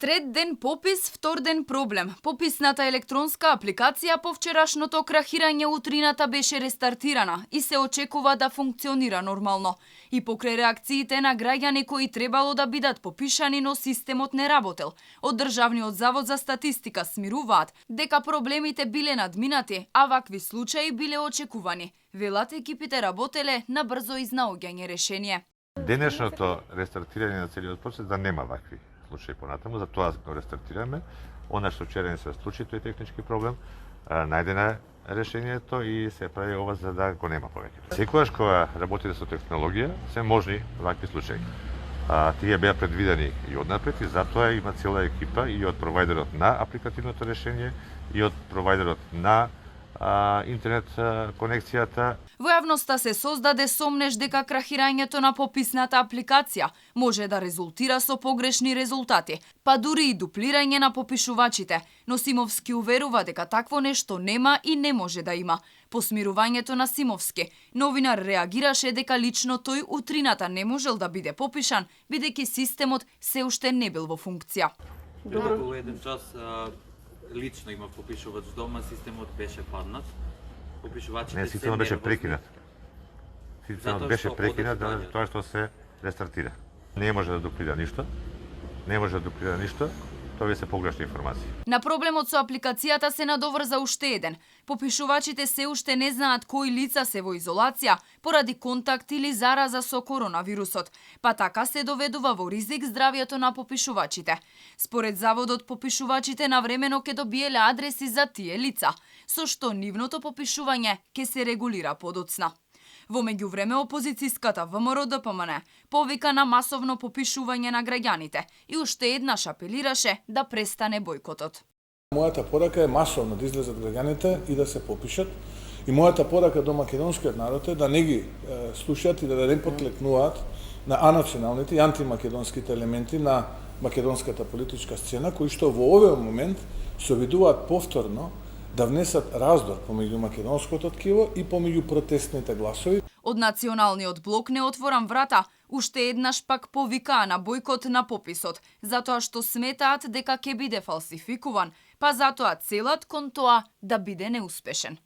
Трет ден попис, втор ден проблем. Пописната електронска апликација по вчерашното крахирање утрината беше рестартирана и се очекува да функционира нормално. И покрај реакциите на граѓани кои требало да бидат попишани, но системот не работел, од Државниот завод за статистика смируваат дека проблемите биле надминати, а вакви случаи биле очекувани. Велат екипите работеле на брзо изнаоѓање решение. Денешното рестартирање на целиот процес да нема вакви случаи понатаму, за тоа го рестартираме. Она што вчера не се случи, тој технички проблем, најдена решението и се прави ова за да го нема повеќе. Секогаш кога работите со технологија, се можни вакви случаи. Тие беа предвидени и однапред и затоа има цела екипа и од провајдерот на апликативното решение и од провајдерот на интернет конекцијата. Во јавноста се создаде сомнеж дека крахирањето на пописната апликација може да резултира со погрешни резултати, па дури и дуплирање на попишувачите, но Симовски уверува дека такво нешто нема и не може да има. По смирувањето на Симовски, новинар реагираше дека лично тој утрината не можел да биде попишан, бидејќи системот се уште не бил во функција. Добро. Околу еден час лично има попишувач дома, системот беше паднат. Попишувачите не, системот беше прекинат. Системот беше прекинат за тоа што се рестартира. Не може да дуплира ништо. Не може да дуплира ништо. Тоа се погрешни информации. На проблемот со апликацијата се надоврза уште еден. Попишувачите се уште не знаат кои лица се во изолација поради контакт или зараза со коронавирусот, па така се доведува во ризик здравјето на попишувачите. Според заводот, попишувачите навремено ќе добиеле адреси за тие лица, со што нивното попишување ќе се регулира подоцна. Во меѓувреме, опозицијската ВМРО-ДПМН повика на масовно попишување на граѓаните и уште еднаш апелираше да престане бојкотот. Мојата порака е масовно да излезат граѓаните и да се попишат. И мојата порака до македонскиот народ е да не ги слушаат и да не подклекнуваат на анационалните и антимакедонските елементи на македонската политичка сцена, кои што во овој момент се обидуваат повторно да внесат раздор помеѓу македонското ткиво и помеѓу протестните гласови. Од Националниот блок не отворам врата, уште еднаш пак повикаа на бојкот на пописот, затоа што сметаат дека ќе биде фалсификуван, па затоа целат кон тоа да биде неуспешен.